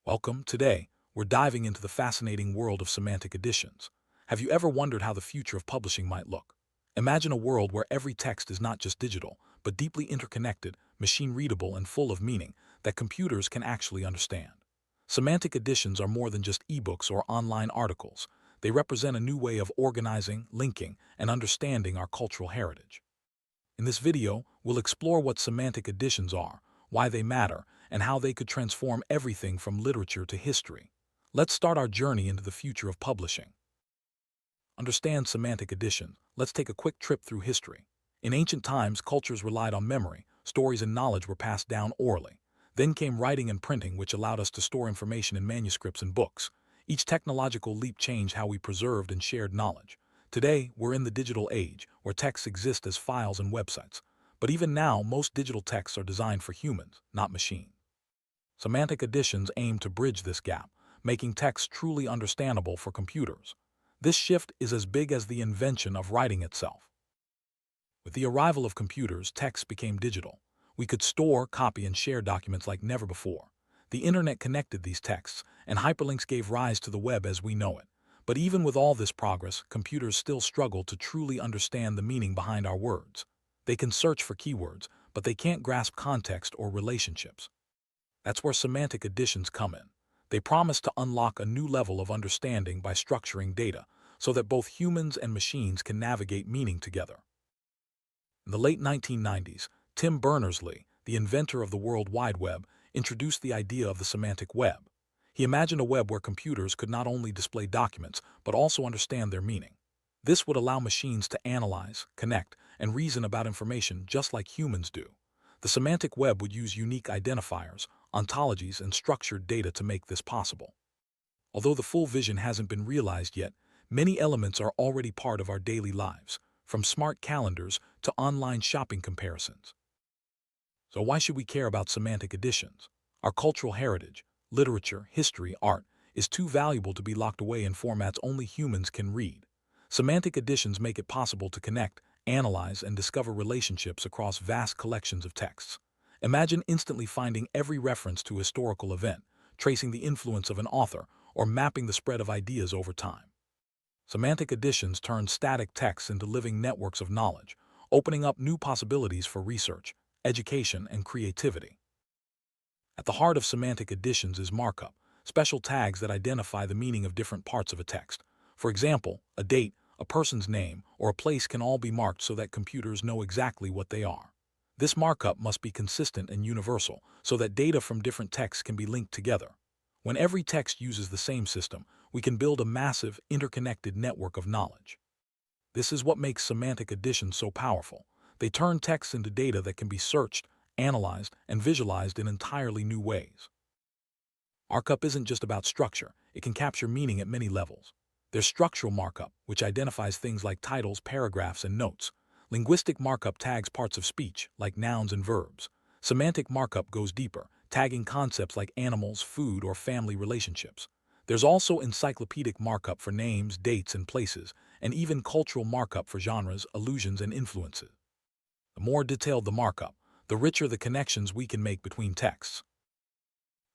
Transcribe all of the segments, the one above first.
Welcome. Today, we're diving into the fascinating world of semantic additions. Have you ever wondered how the future of publishing might look? Imagine a world where every text is not just digital, but deeply interconnected, machine-readable, and full of meaning that computers can actually understand. Semantic additions are more than just ebooks or online articles. They represent a new way of organizing, linking, and understanding our cultural heritage. In this video, we'll explore what semantic additions are, why they matter, and how they could transform everything from literature to history. Let's start our journey into the future of publishing. Understand semantic addition. Let's take a quick trip through history. In ancient times, cultures relied on memory. Stories and knowledge were passed down orally. Then came writing and printing, which allowed us to store information in manuscripts and books. Each technological leap changed how we preserved and shared knowledge. Today, we're in the digital age, where texts exist as files and websites. But even now, most digital texts are designed for humans, not machines. Semantic additions aim to bridge this gap, making text truly understandable for computers. This shift is as big as the invention of writing itself. With the arrival of computers, text became digital. We could store, copy, and share documents like never before. The internet connected these texts, and hyperlinks gave rise to the web as we know it. But even with all this progress, computers still struggle to truly understand the meaning behind our words. They can search for keywords, but they can't grasp context or relationships. That's where semantic additions come in. They promise to unlock a new level of understanding by structuring data, so that both humans and machines can navigate meaning together. In the late 1990s, Tim Berners-Lee, the inventor of the World Wide Web, introduced the idea of the semantic web. He imagined a web where computers could not only display documents, but also understand their meaning. This would allow machines to analyze, connect, and reason about information just like humans do. The semantic web would use unique identifiers, ontologies, and structured data to make this possible. Although the full vision hasn't been realized yet, many elements are already part of our daily lives, from smart calendars to online shopping comparisons. So why should we care about semantic additions? Our cultural heritage, literature, history, art, is too valuable to be locked away in formats only humans can read. Semantic additions make it possible to connect, analyze, and discover relationships across vast collections of texts. Imagine instantly finding every reference to a historical event, tracing the influence of an author, or mapping the spread of ideas over time. Semantic additions turn static texts into living networks of knowledge, opening up new possibilities for research, education, and creativity. At the heart of semantic additions is markup, special tags that identify the meaning of different parts of a text. For example, a date, a person's name, or a place can all be marked so that computers know exactly what they are. This markup must be consistent and universal, so that data from different texts can be linked together. When every text uses the same system, we can build a massive, interconnected network of knowledge. This is what makes semantic additions so powerful. They turn text into data that can be searched, analyzed, and visualized in entirely new ways. Markup isn't just about structure, it can capture meaning at many levels. There's structural markup, which identifies things like titles, paragraphs, and notes. Linguistic markup tags parts of speech, like nouns and verbs. Semantic markup goes deeper, tagging concepts like animals, food, or family relationships. There's also encyclopedic markup for names, dates, and places, and even cultural markup for genres, allusions, and influences. The more detailed the markup, the richer the connections we can make between texts.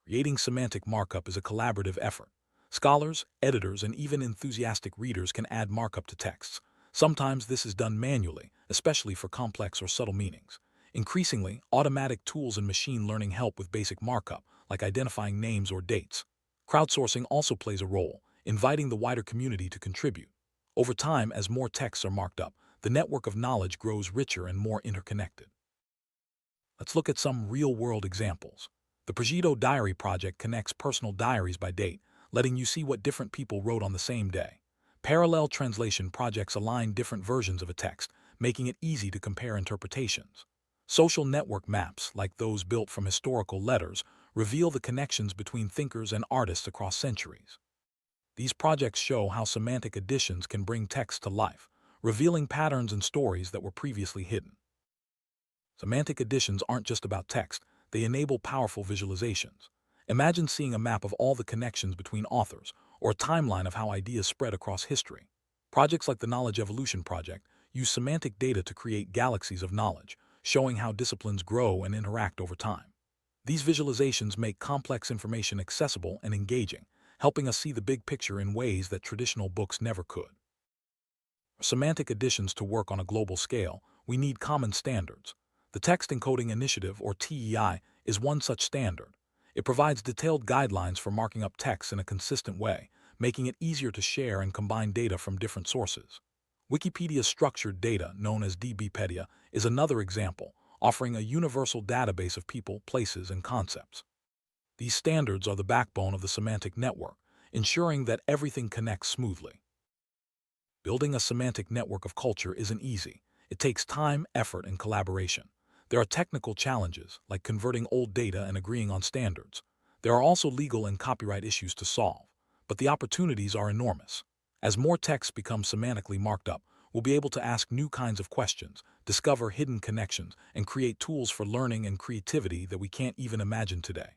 Creating semantic markup is a collaborative effort. Scholars, editors, and even enthusiastic readers can add markup to texts. Sometimes this is done manually, especially for complex or subtle meanings. Increasingly, automatic tools and machine learning help with basic markup, like identifying names or dates. Crowdsourcing also plays a role, inviting the wider community to contribute. Over time, as more texts are marked up, the network of knowledge grows richer and more interconnected. Let's look at some real-world examples. The Prozhito Diary project connects personal diaries by date, letting you see what different people wrote on the same day. Parallel translation projects align different versions of a text, making it easy to compare interpretations. Social network maps, like those built from historical letters, reveal the connections between thinkers and artists across centuries. These projects show how semantic additions can bring text to life, revealing patterns and stories that were previously hidden. Semantic additions aren't just about text, they enable powerful visualizations. Imagine seeing a map of all the connections between authors, or a timeline of how ideas spread across history. Projects like the Knowledge Evolution Project use semantic data to create galaxies of knowledge, showing how disciplines grow and interact over time. These visualizations make complex information accessible and engaging, helping us see the big picture in ways that traditional books never could. Semantic additions to work on a global scale, we need common standards. The Text Encoding Initiative, or TEI, is one such standard. It provides detailed guidelines for marking up text in a consistent way, making it easier to share and combine data from different sources. Wikipedia's structured data, known as DBpedia, is another example, offering a universal database of people, places, and concepts. These standards are the backbone of the semantic network, ensuring that everything connects smoothly. Building a semantic network of culture isn't easy. It takes time, effort, and collaboration. There are technical challenges, like converting old data and agreeing on standards. There are also legal and copyright issues to solve, but the opportunities are enormous. As more text becomes semantically marked up, we'll be able to ask new kinds of questions, discover hidden connections, and create tools for learning and creativity that we can't even imagine today.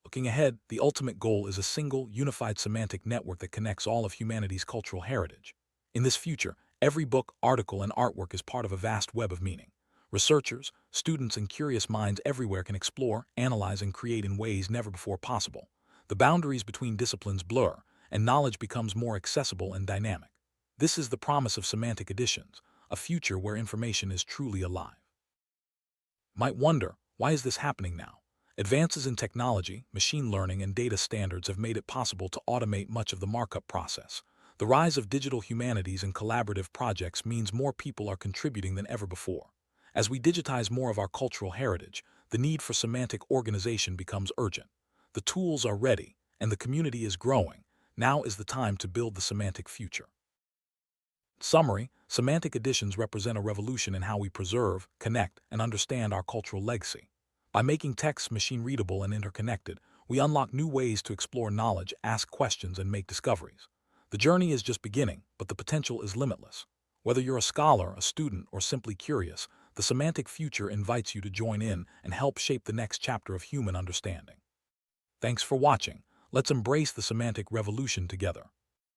Looking ahead, the ultimate goal is a single, unified semantic network that connects all of humanity's cultural heritage. In this future, every book, article, and artwork is part of a vast web of meaning. Researchers, students, and curious minds everywhere can explore, analyze, and create in ways never before possible. The boundaries between disciplines blur, and knowledge becomes more accessible and dynamic. This is the promise of semantic additions, a future where information is truly alive. Might wonder, why is this happening now? Advances in technology, machine learning, and data standards have made it possible to automate much of the markup process. The rise of digital humanities and collaborative projects means more people are contributing than ever before. As we digitize more of our cultural heritage, the need for semantic organization becomes urgent. The tools are ready, and the community is growing. Now is the time to build the semantic future. In summary, semantic additions represent a revolution in how we preserve, connect, and understand our cultural legacy. By making texts machine-readable and interconnected, we unlock new ways to explore knowledge, ask questions, and make discoveries. The journey is just beginning, but the potential is limitless. Whether you're a scholar, a student, or simply curious, the semantic future invites you to join in and help shape the next chapter of human understanding. Thanks for watching. Let's embrace the semantic revolution together.